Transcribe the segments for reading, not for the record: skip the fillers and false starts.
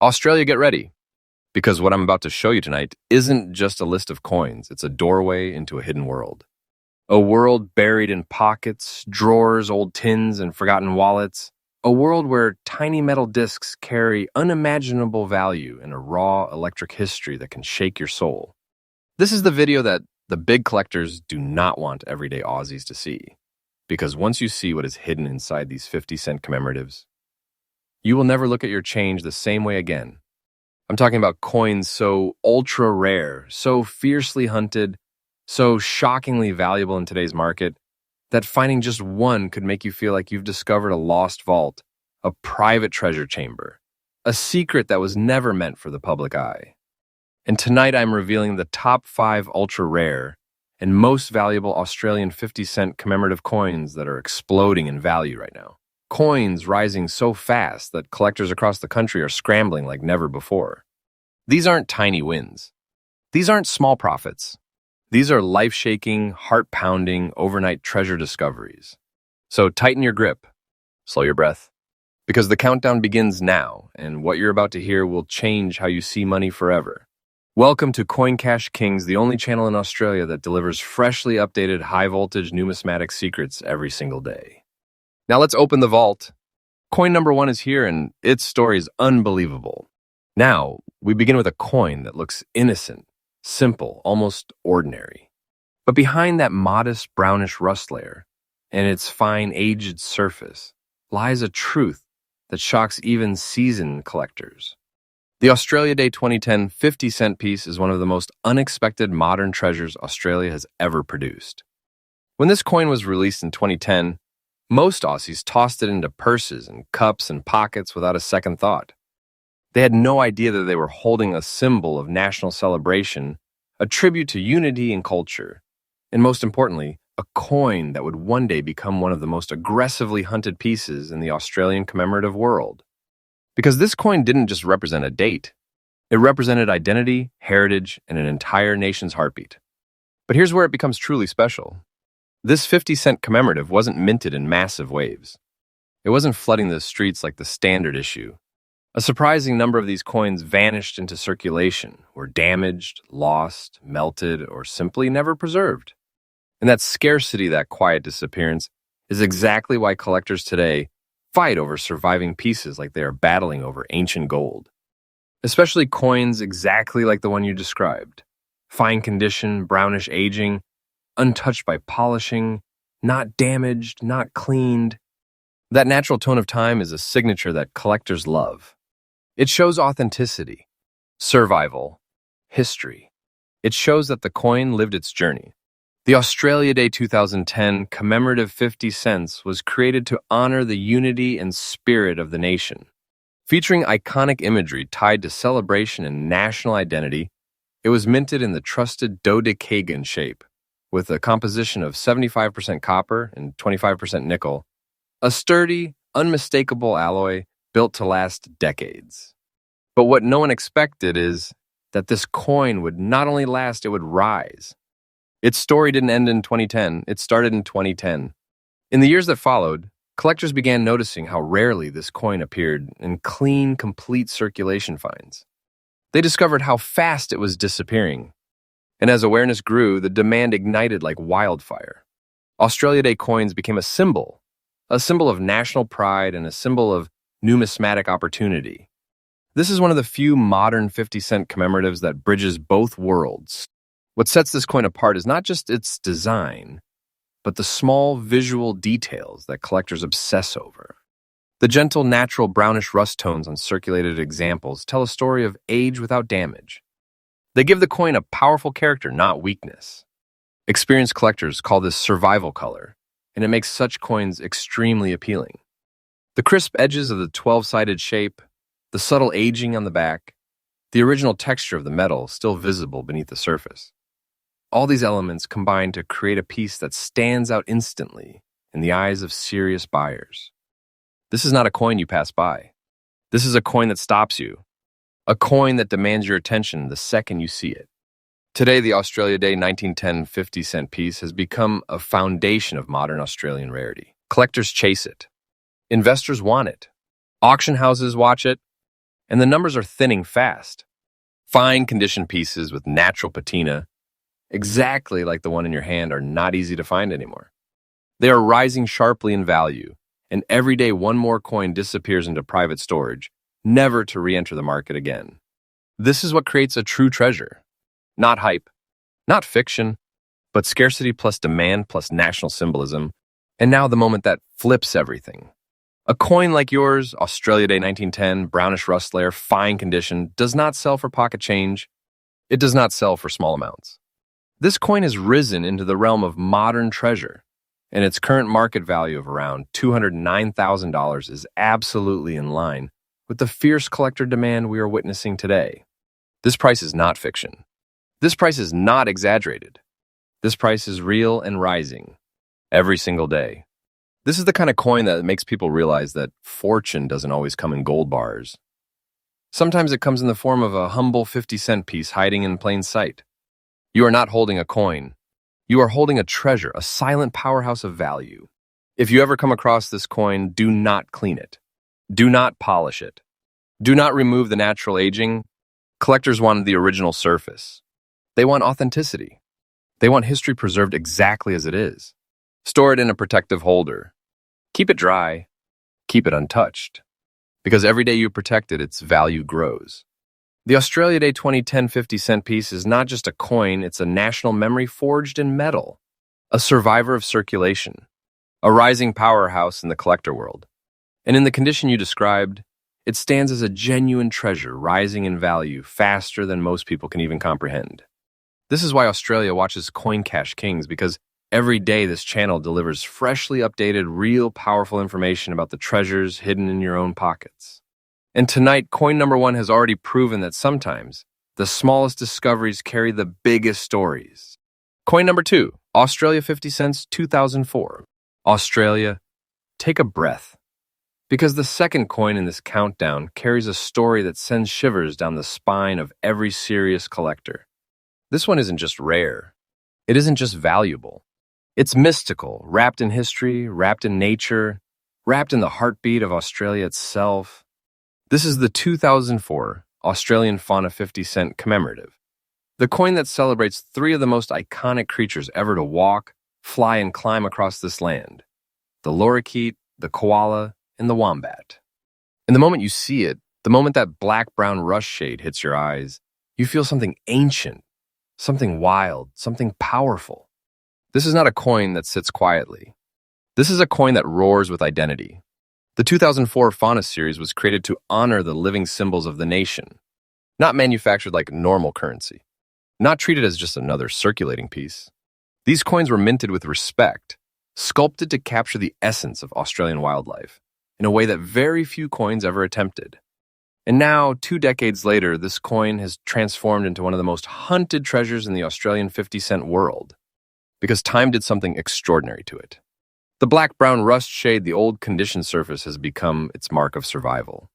Australia, get ready, because what I'm about to show you tonight isn't just a list of coins, it's a doorway into a hidden world. A world buried in pockets, drawers, old tins, and forgotten wallets. A world where tiny metal discs carry unimaginable value and a raw electric history that can shake your soul. This is the video that the big collectors do not want everyday Aussies to see, because once you see what is hidden inside these 50-cent commemoratives, you will never look at your change the same way again. I'm talking about coins so ultra rare, so fiercely hunted, so shockingly valuable in today's market, that finding just one could make you feel like you've discovered a lost vault, a private treasure chamber, a secret that was never meant for the public eye. And tonight I'm revealing the top 5 ultra-rare and most valuable Australian 50-cent commemorative coins that are exploding in value right now. Coins rising so fast that collectors across the country are scrambling like never before. These aren't tiny wins. These aren't small profits. These are life-shaking, heart-pounding, overnight treasure discoveries. So tighten your grip, slow your breath, because the countdown begins now, and what you're about to hear will change how you see money forever. Welcome to Coin Cash Kings, the only channel in Australia that delivers freshly updated, high-voltage numismatic secrets every single day. Now let's open the vault. Coin number 1 is here, and its story is unbelievable. Now, we begin with a coin that looks innocent, simple, almost ordinary. But behind that modest brownish rust layer and its fine aged surface lies a truth that shocks even seasoned collectors. The Australia Day 2010 50-cent piece is one of the most unexpected modern treasures Australia has ever produced. When this coin was released in 2010, most Aussies tossed it into purses and cups and pockets without a second thought. They had no idea that they were holding a symbol of national celebration, a tribute to unity and culture, and most importantly, a coin that would one day become one of the most aggressively hunted pieces in the Australian commemorative world. Because this coin didn't just represent a date, it represented identity, heritage, and an entire nation's heartbeat. But here's where it becomes truly special. This 50-cent commemorative wasn't minted in massive waves. It wasn't flooding the streets like the standard issue. A surprising number of these coins vanished into circulation, were damaged, lost, melted, or simply never preserved. And that scarcity, that quiet disappearance, is exactly why collectors today fight over surviving pieces like they are battling over ancient gold. Especially coins exactly like the one you described. Fine condition, brownish aging, untouched by polishing, not damaged, not cleaned. That natural tone of time is a signature that collectors love. It shows authenticity, survival, history. It shows that the coin lived its journey. The Australia Day 2010 commemorative 50 cents was created to honor the unity and spirit of the nation. Featuring iconic imagery tied to celebration and national identity, it was minted in the trusted dodecagon shape, with a composition of 75% copper and 25% nickel, a sturdy, unmistakable alloy built to last decades. But what no one expected is that this coin would not only last, it would rise. Its story didn't end in 2010, it started in 2010. In the years that followed, collectors began noticing how rarely this coin appeared in clean, complete circulation finds. They discovered how fast it was disappearing. And as awareness grew, the demand ignited like wildfire. Australia Day coins became a symbol of national pride and a symbol of numismatic opportunity. This is one of the few modern 50-cent commemoratives that bridges both worlds. What sets this coin apart is not just its design, but the small visual details that collectors obsess over. The gentle, natural brownish rust tones on circulated examples tell a story of age without damage. They give the coin a powerful character, not weakness. Experienced collectors call this survival color, and it makes such coins extremely appealing. The crisp edges of the 12-sided shape, the subtle aging on the back, the original texture of the metal still visible beneath the surface. All these elements combine to create a piece that stands out instantly in the eyes of serious buyers. This is not a coin you pass by. This is a coin that stops you. A coin that demands your attention the second you see it. Today, the Australia Day 1910 50-cent piece has become a foundation of modern Australian rarity. Collectors chase it. Investors want it. Auction houses watch it. and the numbers are thinning fast. Fine condition pieces with natural patina, exactly like the one in your hand, are not easy to find anymore. They are rising sharply in value, and every day one more coin disappears into private storage, never to re-enter the market again. This is what creates a true treasure. Not hype, not fiction, but scarcity plus demand plus national symbolism, and now the moment that flips everything. A coin like yours, Australia Day 1910, brownish rust layer, fine condition, does not sell for pocket change. It does not sell for small amounts. This coin has risen into the realm of modern treasure, and its current market value of around $209,000 is absolutely in line with the fierce collector demand we are witnessing today. This price is not fiction. This price is not exaggerated. This price is real and rising every single day. This is the kind of coin that makes people realize that fortune doesn't always come in gold bars. Sometimes it comes in the form of a humble 50-cent piece hiding in plain sight. You are not holding a coin. You are holding a treasure, a silent powerhouse of value. If you ever come across this coin, do not clean it. Do not polish it. Do not remove the natural aging. Collectors want the original surface. They want authenticity. They want history preserved exactly as it is. Store it in a protective holder. Keep it dry. Keep it untouched. Because every day you protect it, its value grows. The Australia Day 2010 50-cent piece is not just a coin, it's a national memory forged in metal, a survivor of circulation, a rising powerhouse in the collector world. And in the condition you described, it stands as a genuine treasure rising in value faster than most people can even comprehend. This is why Australia watches Coin Cash Kings, because every day this channel delivers freshly updated, real powerful information about the treasures hidden in your own pockets. And tonight, coin number one has already proven that sometimes the smallest discoveries carry the biggest stories. Coin number two, Australia 50 cents 2004. Australia, take a breath. Because the second coin in this countdown carries a story that sends shivers down the spine of every serious collector. This one isn't just rare. It isn't just valuable. It's mystical, wrapped in history, wrapped in nature, wrapped in the heartbeat of Australia itself. This is the 2004 Australian Fauna 50-cent commemorative, the coin that celebrates three of the most iconic creatures ever to walk, fly, and climb across this land: the Lorikeet, the Koala, and the Wombat. And the moment you see it, the moment that black-brown rust shade hits your eyes, you feel something ancient, something wild, something powerful. This is not a coin that sits quietly. This is a coin that roars with identity. The 2004 Fauna series was created to honor the living symbols of the nation, not manufactured like normal currency, not treated as just another circulating piece. These coins were minted with respect, sculpted to capture the essence of Australian wildlife in a way that very few coins ever attempted. And now, 2 decades later, this coin has transformed into one of the most hunted treasures in the Australian 50-cent world, because time did something extraordinary to it. The black-brown rust shade, the old conditioned surface, has become its mark of survival.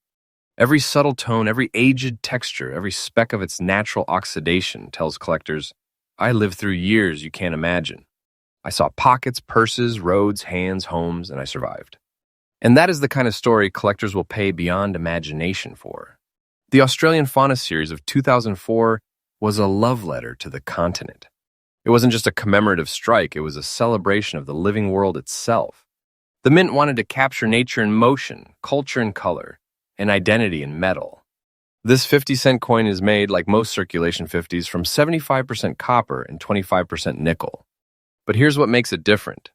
Every subtle tone, every aged texture, every speck of its natural oxidation tells collectors, I lived through years you can't imagine. I saw pockets, purses, roads, hands, homes, and I survived. And that is the kind of story collectors will pay beyond imagination for. The Australian Fauna series of 2004 was a love letter to the continent. It wasn't just a commemorative strike, it was a celebration of the living world itself. The mint wanted to capture nature in motion, culture in color, and identity in metal. This 50-cent coin is made, like most circulation 50s, from 75% copper and 25% nickel. But here's what makes it different.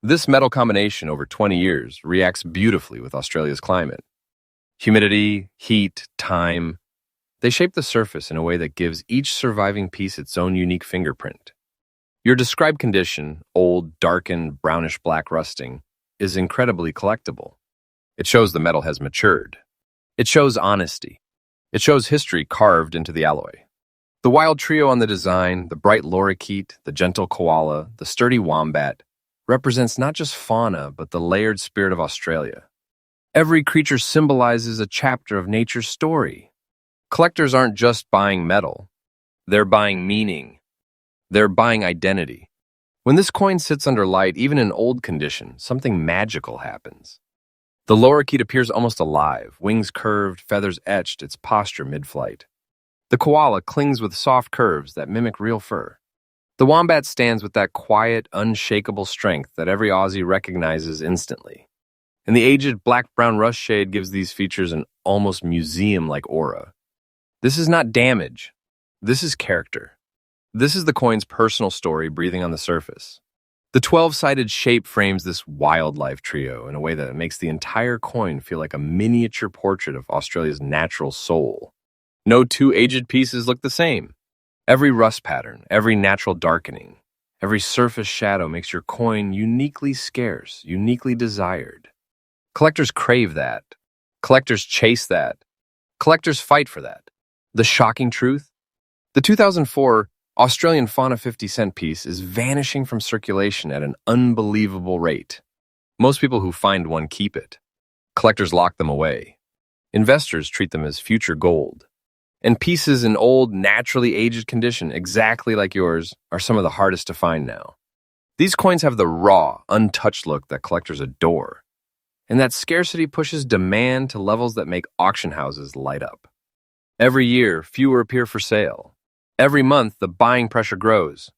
This metal combination over 20 years reacts beautifully with Australia's climate. Humidity, heat, time, they shape the surface in a way that gives each surviving piece its own unique fingerprint. Your described condition, old, darkened, brownish-black rusting, is incredibly collectible. It shows the metal has matured. It shows honesty. It shows history carved into the alloy. The wild trio on the design, the bright Lorikeet, the gentle Koala, the sturdy Wombat, represents not just fauna, but the layered spirit of Australia. Every creature symbolizes a chapter of nature's story. Collectors aren't just buying metal. They're buying meaning. They're buying identity. When this coin sits under light, even in old condition, something magical happens. The Lorikeet appears almost alive, wings curved, feathers etched, its posture mid-flight. The koala clings with soft curves that mimic real fur. The wombat stands with that quiet, unshakable strength that every Aussie recognizes instantly. And the aged black-brown rust shade gives these features an almost museum-like aura. This is not damage. This is character. This is the coin's personal story breathing on the surface. The 12-sided shape frames this wildlife trio in a way that makes the entire coin feel like a miniature portrait of Australia's natural soul. No two aged pieces look the same. Every rust pattern, every natural darkening, every surface shadow makes your coin uniquely scarce, uniquely desired. Collectors crave that. Collectors chase that. Collectors fight for that. The shocking truth? The 2004 Australian Fauna 50-cent piece is vanishing from circulation at an unbelievable rate. Most people who find one keep it. Collectors lock them away. Investors treat them as future gold. And pieces in old, naturally aged condition, exactly like yours, are some of the hardest to find now. These coins have the raw, untouched look that collectors adore. And that scarcity pushes demand to levels that make auction houses light up. Every year, fewer appear for sale. Every month, the buying pressure grows.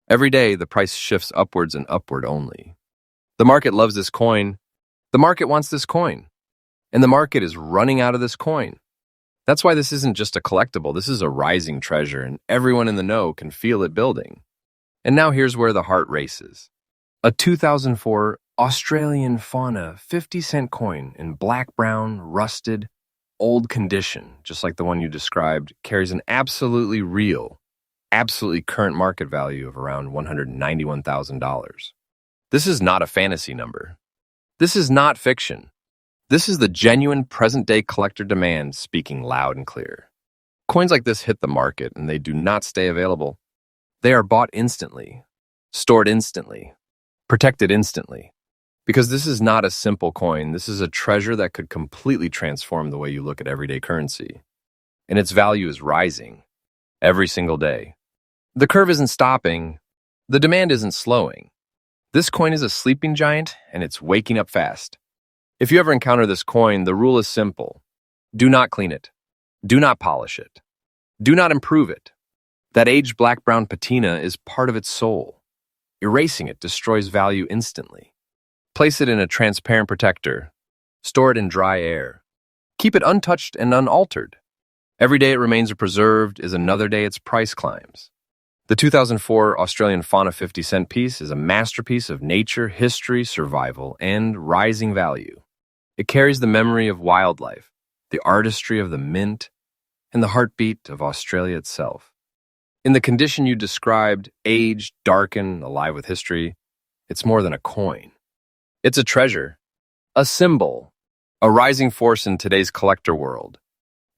Every day, the price shifts upwards and upward only. The market loves this coin. The market wants this coin. And the market is running out of this coin. That's why this isn't just a collectible. This is a rising treasure, and everyone in the know can feel it building. And now here's where the heart races. A 2004 Australian Fauna 50-cent coin in black-brown, rusted, old condition, just like the one you described, carries an absolutely real, absolutely current market value of around $191,000. This is not a fantasy number. This is not fiction. This is the genuine present-day collector demand speaking loud and clear. Coins like this hit the market, and they do not stay available. They are bought instantly, stored instantly, protected instantly. Because this is not a simple coin, this is a treasure that could completely transform the way you look at everyday currency. And its value is rising every single day. The curve isn't stopping. The demand isn't slowing. This coin is a sleeping giant, and it's waking up fast. If you ever encounter this coin, the rule is simple. Do not clean it. Do not polish it. Do not improve it. That aged black-brown patina is part of its soul. Erasing it destroys value instantly. Place it in a transparent protector. Store it in dry air. Keep it untouched and unaltered. Every day it remains preserved is another day its price climbs. The 2004 Australian Fauna 50-cent piece is a masterpiece of nature, history, survival, and rising value. It carries the memory of wildlife, the artistry of the mint, and the heartbeat of Australia itself. In the condition you described, aged, darkened, alive with history, it's more than a coin. It's a treasure, a symbol, a rising force in today's collector world.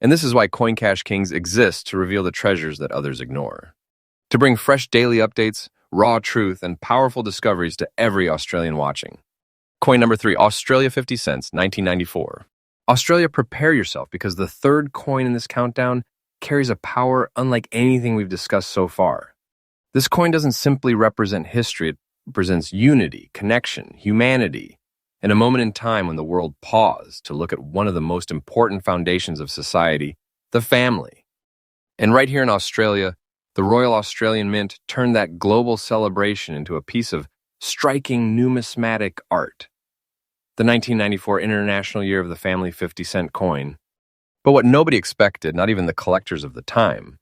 And this is why Coin Cash Kings exist, to reveal the treasures that others ignore. To bring fresh daily updates, raw truth, and powerful discoveries to every Australian watching. Coin number 3, Australia 50 cents, 1994. Australia, prepare yourself, because the third coin in this countdown carries a power unlike anything we've discussed so far. This coin doesn't simply represent history, it represents unity, connection, humanity, and a moment in time when the world paused to look at one of the most important foundations of society, the family. And right here in Australia, the Royal Australian Mint turned that global celebration into a piece of striking numismatic art. The 1994 International Year of the Family 50-cent coin. But what nobody expected, not even the collectors of the time,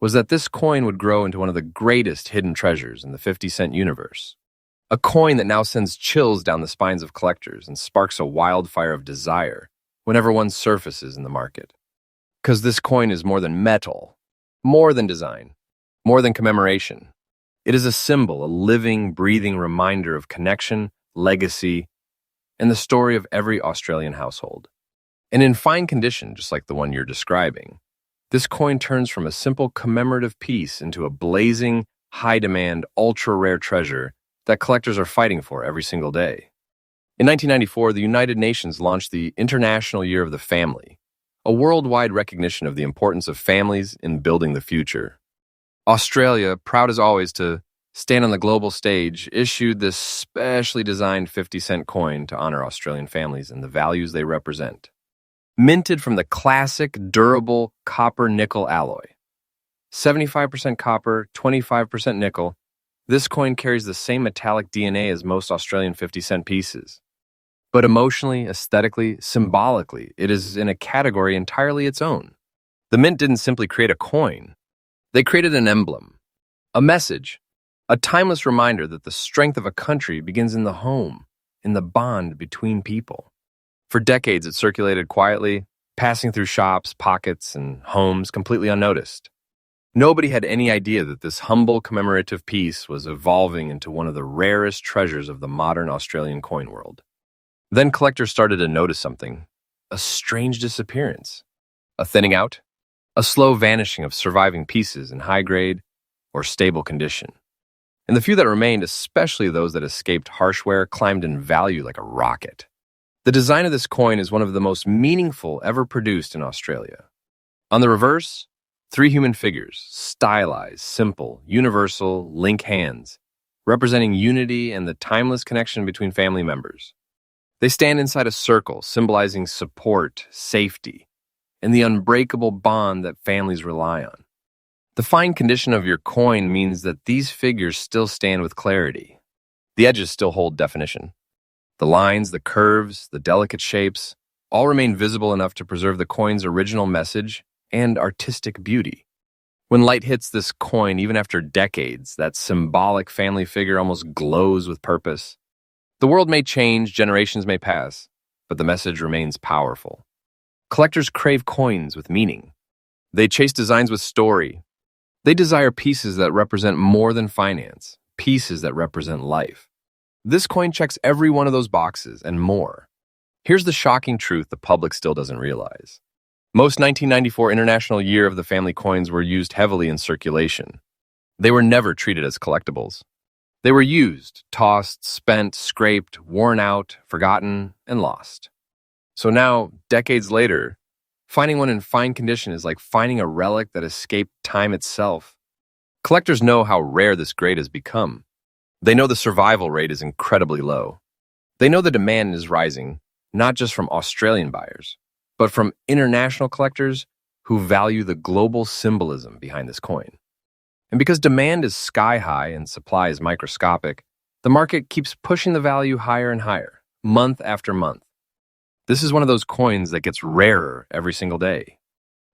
was that this coin would grow into one of the greatest hidden treasures in the 50-cent universe. A coin that now sends chills down the spines of collectors and sparks a wildfire of desire whenever one surfaces in the market. Because this coin is more than metal, more than design, more than commemoration. It is a symbol, a living, breathing reminder of connection, legacy, and the story of every Australian household. And in fine condition, just like the one you're describing, this coin turns from a simple commemorative piece into a blazing, high-demand, ultra-rare treasure that collectors are fighting for every single day. In 1994, the United Nations launched the International Year of the Family, a worldwide recognition of the importance of families in building the future. Australia, proud as always to stand on the global stage, issued this specially designed 50-cent coin to honor Australian families and the values they represent. Minted from the classic, durable copper-nickel alloy. 75% copper, 25% nickel, this coin carries the same metallic DNA as most Australian 50-cent pieces. But emotionally, aesthetically, symbolically, it is in a category entirely its own. The mint didn't simply create a coin. They created an emblem, a message, a timeless reminder that the strength of a country begins in the home, in the bond between people. For decades, it circulated quietly, passing through shops, pockets, and homes completely unnoticed. Nobody had any idea that this humble commemorative piece was evolving into one of the rarest treasures of the modern Australian coin world. Then collectors started to notice something, a strange disappearance, a thinning out, a slow vanishing of surviving pieces in high grade or stable condition. And the few that remained, especially those that escaped harsh wear, climbed in value like a rocket. The design of this coin is one of the most meaningful ever produced in Australia. On the reverse, 3 human figures, stylized, simple, universal, link hands, representing unity and the timeless connection between family members. They stand inside a circle, symbolizing support, safety, and the unbreakable bond that families rely on. The fine condition of your coin means that these figures still stand with clarity. The edges still hold definition. The lines, the curves, the delicate shapes, all remain visible enough to preserve the coin's original message and artistic beauty. When light hits this coin, even after decades, that symbolic family figure almost glows with purpose. The world may change, generations may pass, but the message remains powerful. Collectors crave coins with meaning. They chase designs with story. They desire pieces that represent more than finance, pieces that represent life. This coin checks every one of those boxes and more. Here's the shocking truth the public still doesn't realize. Most 1994 International Year of the Family coins were used heavily in circulation. They were never treated as collectibles. They were used, tossed, spent, scraped, worn out, forgotten, and lost. So now, decades later, finding one in fine condition is like finding a relic that escaped time itself. Collectors know how rare this grade has become. They know the survival rate is incredibly low. They know the demand is rising, not just from Australian buyers, but from international collectors who value the global symbolism behind this coin. And because demand is sky high and supply is microscopic, the market keeps pushing the value higher and higher, month after month. This is one of those coins that gets rarer every single day.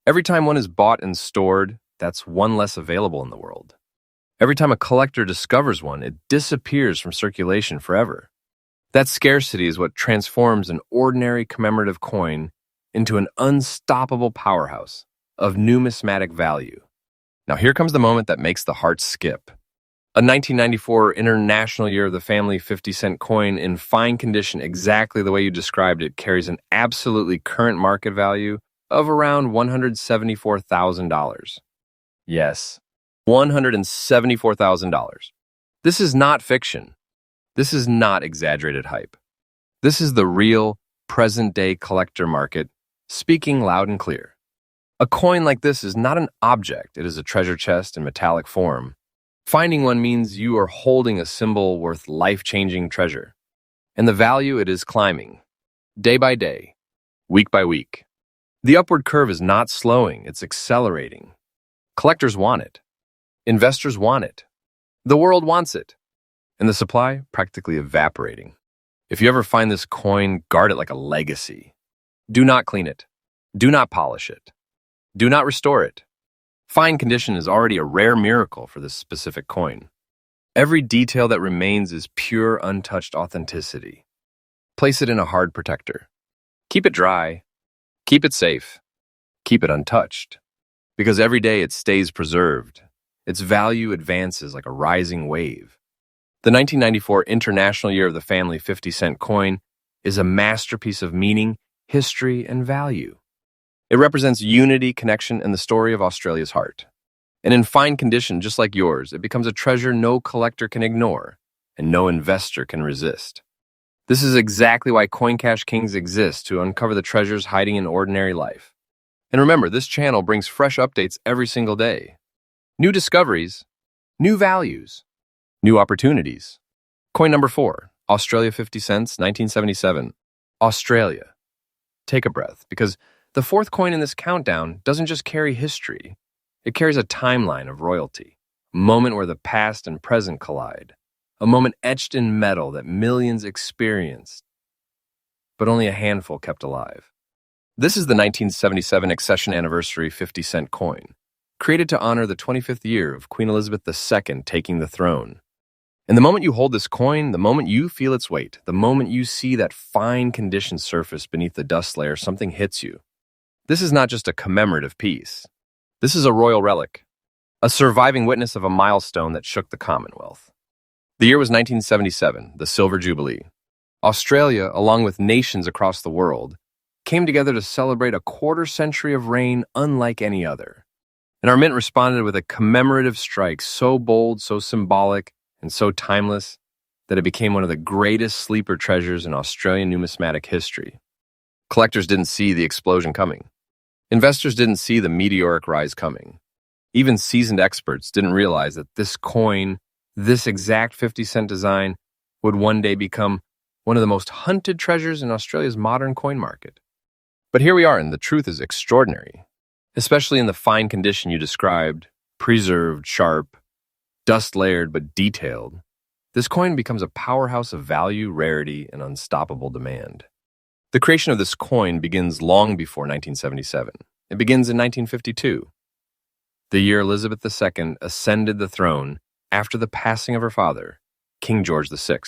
Every time one is bought and stored, that's one less available in the world. Every time a collector discovers one, it disappears from circulation forever. That scarcity is what transforms an ordinary commemorative coin into an unstoppable powerhouse of numismatic value. Now here comes the moment that makes the heart skip. A 1994 International Year of the Family 50-cent coin in fine condition exactly the way you described it carries an absolutely current market value of around $174,000. Yes, $174,000. This is not fiction. This is not exaggerated hype. This is the real, present-day collector market speaking loud and clear. A coin like this is not an object, it is a treasure chest in metallic form. Finding one means you are holding a symbol worth life-changing treasure. And the value it is climbing, day by day, week by week. The upward curve is not slowing, it's accelerating. Collectors want it. Investors want it. The world wants it. And the supply practically evaporating. If you ever find this coin, guard it like a legacy. Do not clean it. Do not polish it. Do not restore it. Fine condition is already a rare miracle for this specific coin. Every detail that remains is pure, untouched authenticity. Place it in a hard protector. Keep it dry. Keep it safe. Keep it untouched. Because every day it stays preserved. Its value advances like a rising wave. The 1994 International Year of the Family 50-cent coin is a masterpiece of meaning, history, and value. It represents unity, connection, and the story of Australia's heart. And in fine condition, just like yours, it becomes a treasure no collector can ignore and no investor can resist. This is exactly why Coin Cash Kings exist, to uncover the treasures hiding in ordinary life. And remember, this channel brings fresh updates every single day. New discoveries, new values, New opportunities. Coin number 4, Australia 50 cents, 1977. Australia. Take a breath, because the fourth coin in this countdown doesn't just carry history. It carries a timeline of royalty, a moment where the past and present collide, a moment etched in metal that millions experienced, but only a handful kept alive. This is the 1977 Accession Anniversary 50-cent coin, created to honor the 25th year of Queen Elizabeth II taking the throne. And the moment you hold this coin, the moment you feel its weight, the moment you see that fine condition surface beneath the dust layer, something hits you. This is not just a commemorative piece. This is a royal relic, a surviving witness of a milestone that shook the Commonwealth. The year was 1977, the Silver Jubilee. Australia, along with nations across the world, came together to celebrate a quarter-century of reign unlike any other. And our mint responded with a commemorative strike so bold, so symbolic, and so timeless that it became one of the greatest sleeper treasures in Australian numismatic history. Collectors didn't see the explosion coming. Investors didn't see the meteoric rise coming. Even seasoned experts didn't realize that this coin, this exact 50-cent design, would one day become one of the most hunted treasures in Australia's modern coin market. But here we are, and the truth is extraordinary, especially in the fine condition you described, preserved, sharp, dust-layered but detailed. This coin becomes a powerhouse of value, rarity, and unstoppable demand. The creation of this coin begins long before 1977. It begins in 1952, the year Elizabeth II ascended the throne after the passing of her father, King George VI.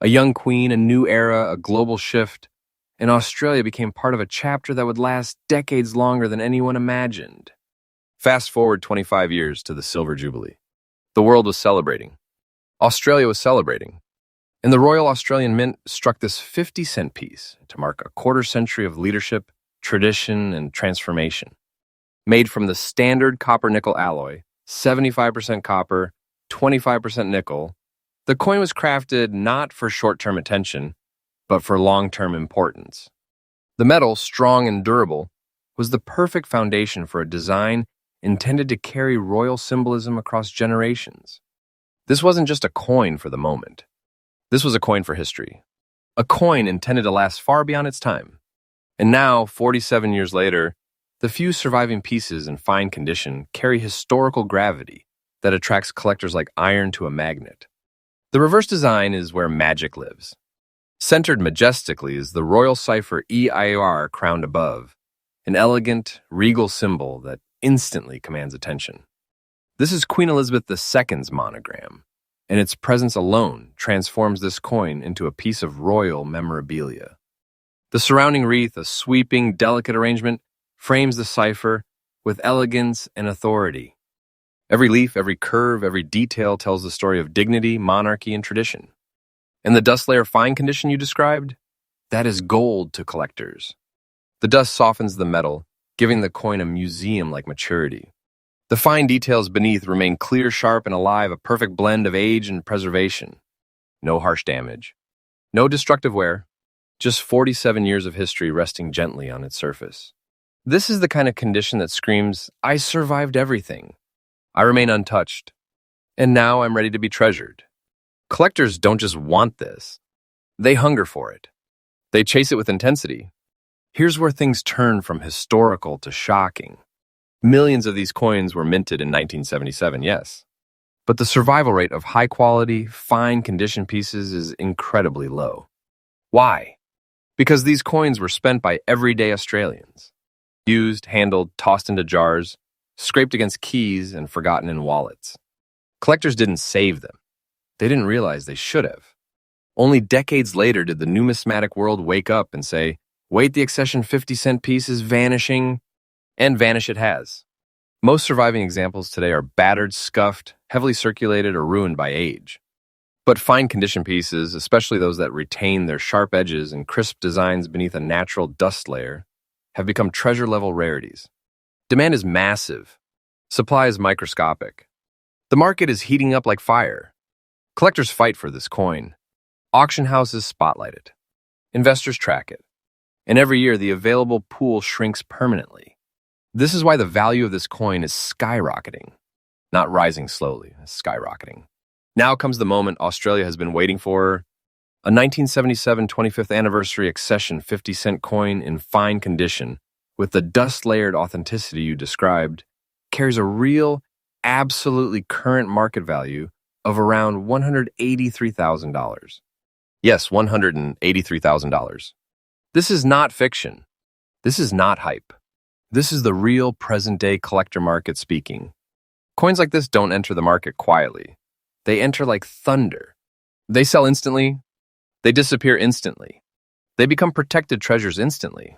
A young queen, a new era, a global shift, and Australia became part of a chapter that would last decades longer than anyone imagined. Fast forward 25 years to the Silver Jubilee. The world was celebrating. Australia was celebrating. And the Royal Australian Mint struck this 50-cent piece to mark a quarter-century of leadership, tradition, and transformation. Made from the standard copper-nickel alloy, 75% copper, 25% nickel, the coin was crafted not for short-term attention, but for long-term importance. The metal, strong and durable, was the perfect foundation for a design intended to carry royal symbolism across generations. This wasn't just a coin for the moment. This was a coin for history. A coin intended to last far beyond its time. And now, 47 years later, the few surviving pieces in fine condition carry historical gravity that attracts collectors like iron to a magnet. The reverse design is where magic lives. Centered majestically is the royal cipher EIR crowned above, an elegant, regal symbol that instantly commands attention. This is Queen Elizabeth II's monogram, and its presence alone transforms this coin into a piece of royal memorabilia. The surrounding wreath, a sweeping, delicate arrangement, frames the cipher with elegance and authority. Every leaf, every curve, every detail tells the story of dignity, monarchy, and tradition. And the dust layer fine condition you described? That is gold to collectors. The dust softens the metal, giving the coin a museum-like maturity. The fine details beneath remain clear, sharp, and alive, a perfect blend of age and preservation. No harsh damage. No destructive wear. Just 47 years of history resting gently on its surface. This is the kind of condition that screams, I survived everything. I remain untouched. And now I'm ready to be treasured. Collectors don't just want this. They hunger for it. They chase it with intensity. Here's where things turn from historical to shocking. Millions of these coins were minted in 1977, yes. But the survival rate of high-quality, fine condition pieces is incredibly low. Why? Because these coins were spent by everyday Australians. Used, handled, tossed into jars, scraped against keys, and forgotten in wallets. Collectors didn't save them. They didn't realize they should have. Only decades later did the numismatic world wake up and say, wait, the Accession 50-cent piece is vanishing, and vanish it has. Most surviving examples today are battered, scuffed, heavily circulated, or ruined by age. But fine condition pieces, especially those that retain their sharp edges and crisp designs beneath a natural dust layer, have become treasure-level rarities. Demand is massive. Supply is microscopic. The market is heating up like fire. Collectors fight for this coin. Auction houses spotlight it. Investors track it. And every year, the available pool shrinks permanently. This is why the value of this coin is skyrocketing. Not rising slowly, it's skyrocketing. Now comes the moment Australia has been waiting for. A 1977 25th anniversary Accession 50-cent coin in fine condition, with the dust-layered authenticity you described, carries a real, absolutely current market value of around $183,000. Yes, $183,000. This is not fiction. This is not hype. This is the real present-day collector market speaking. Coins like this don't enter the market quietly. They enter like thunder. They sell instantly. They disappear instantly. They become protected treasures instantly.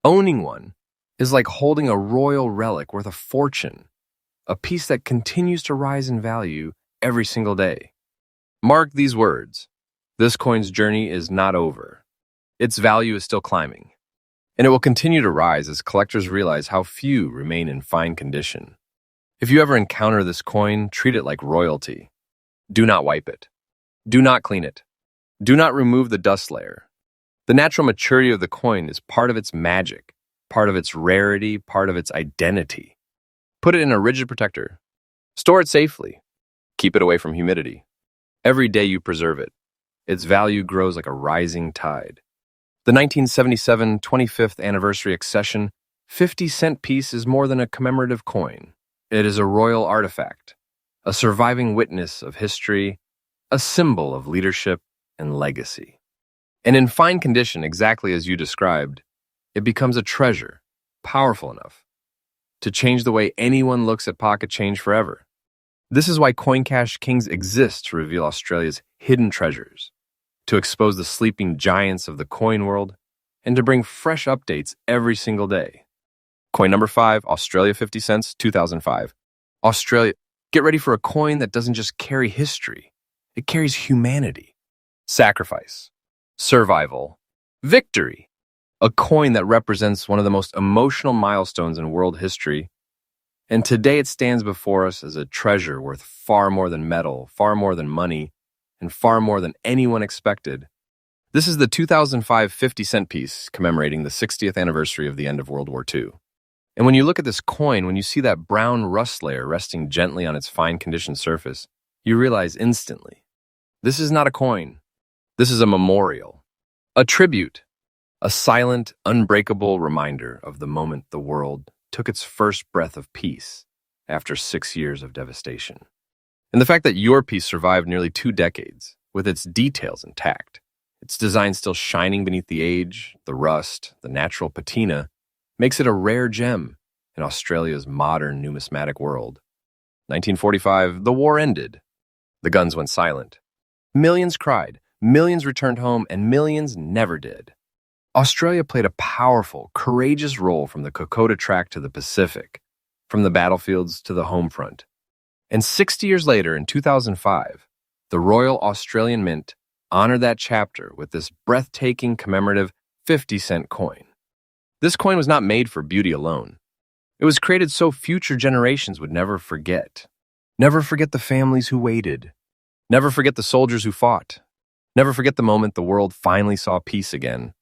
Owning one is like holding a royal relic worth a fortune, a piece that continues to rise in value every single day. Mark these words. This coin's journey is not over. Its value is still climbing, and it will continue to rise as collectors realize how few remain in fine condition. If you ever encounter this coin, treat it like royalty. Do not wipe it. Do not clean it. Do not remove the dust layer. The natural maturity of the coin is part of its magic, part of its rarity, part of its identity. Put it in a rigid protector. Store it safely. Keep it away from humidity. Every day you preserve it, its value grows like a rising tide. The 1977 25th anniversary Accession 50-cent piece is more than a commemorative coin. It is a royal artifact, a surviving witness of history, a symbol of leadership and legacy. And in fine condition, exactly as you described, it becomes a treasure, powerful enough to change the way anyone looks at pocket change forever. This is why Coin Cash Kings exist, to reveal Australia's hidden treasures, to expose the sleeping giants of the coin world, and to bring fresh updates every single day. Coin number 5, Australia 50 cents, 2005. Australia, get ready for a coin that doesn't just carry history, it carries humanity. Sacrifice, survival, victory. A coin that represents one of the most emotional milestones in world history. And today it stands before us as a treasure worth far more than metal, far more than money, and far more than anyone expected. This is the 2005 50-cent piece commemorating the 60th anniversary of the end of World War II. And when you look at this coin, when you see that brown rust layer resting gently on its fine-conditioned surface, you realize instantly, this is not a coin. This is a memorial, a tribute, a silent, unbreakable reminder of the moment the world took its first breath of peace after 6 years of devastation. And the fact that your piece survived nearly 2 decades, with its details intact, its design still shining beneath the age, the rust, the natural patina, makes it a rare gem in Australia's modern numismatic world. 1945, the war ended. The guns went silent. Millions cried, millions returned home, and millions never did. Australia played a powerful, courageous role from the Kokoda Track to the Pacific, from the battlefields to the home front. And 60 years later, in 2005, the Royal Australian Mint honored that chapter with this breathtaking commemorative 50-cent coin. This coin was not made for beauty alone. It was created so future generations would never forget. Never forget the families who waited. Never forget the soldiers who fought. Never forget the moment the world finally saw peace again.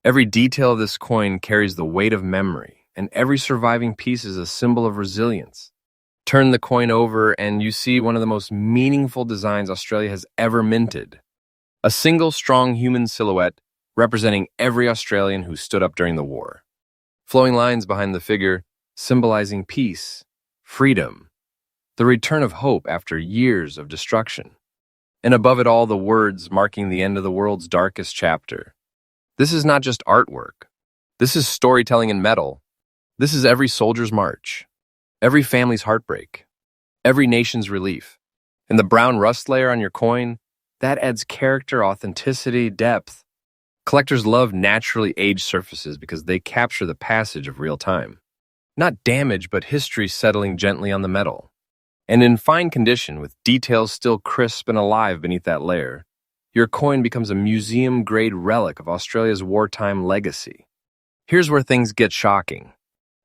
Every detail of this coin carries the weight of memory, and every surviving piece is a symbol of resilience. Turn the coin over and you see one of the most meaningful designs Australia has ever minted. A single strong human silhouette representing every Australian who stood up during the war. Flowing lines behind the figure symbolizing peace, freedom, the return of hope after years of destruction. And above it all, the words marking the end of the world's darkest chapter. This is not just artwork. This is storytelling in metal. This is every soldier's march, every family's heartbreak, every nation's relief. And the brown rust layer on your coin, that adds character, authenticity, depth. Collectors love naturally aged surfaces because they capture the passage of real time. Not damage, but history settling gently on the metal. And in fine condition, with details still crisp and alive beneath that layer, your coin becomes a museum-grade relic of Australia's wartime legacy. Here's where things get shocking.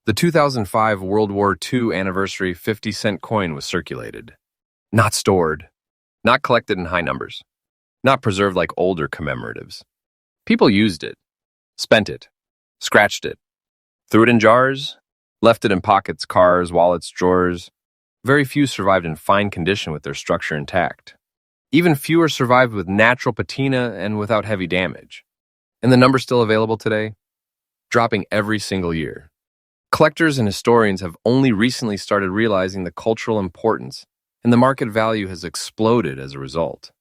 The 2005 World War II anniversary 50-cent coin was circulated. Not stored, not collected in high numbers, not preserved like older commemoratives. People used it, spent it, scratched it, threw it in jars, left it in pockets, cars, wallets, drawers. Very few survived in fine condition with their structure intact. Even fewer survived with natural patina and without heavy damage. And the number's still available today, dropping every single year. Collectors and historians have only recently started realizing the cultural importance, and the market value has exploded as a result.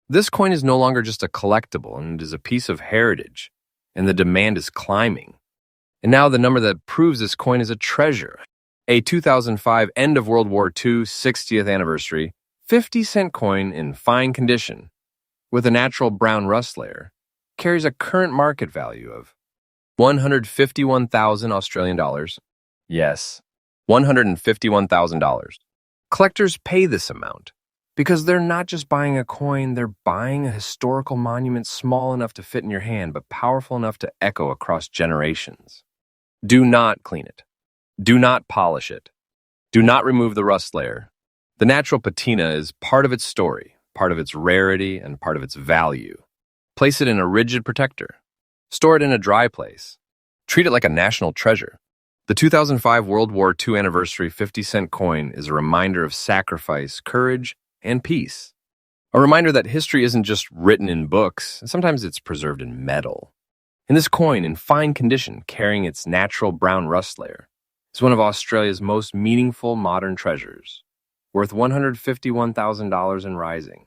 This coin is no longer just a collectible, and it is a piece of heritage, and the demand is climbing. And now the number that proves this coin is a treasure. A 2005 end of World War II 60th anniversary 50-cent coin in fine condition, with a natural brown rust layer, carries a current market value of 151,000 Australian dollars. Yes, $151,000. Collectors pay this amount because they're not just buying a coin, they're buying a historical monument small enough to fit in your hand but powerful enough to echo across generations. Do not clean it. Do not polish it. Do not remove the rust layer. The natural patina is part of its story, part of its rarity, and part of its value. Place it in a rigid protector. Store it in a dry place. Treat it like a national treasure. The 2005 World War II anniversary 50-cent coin is a reminder of sacrifice, courage, and peace. A reminder that history isn't just written in books, sometimes it's preserved in metal. And this coin, in fine condition, carrying its natural brown rust layer, is one of Australia's most meaningful modern treasures, worth $151,000 and rising.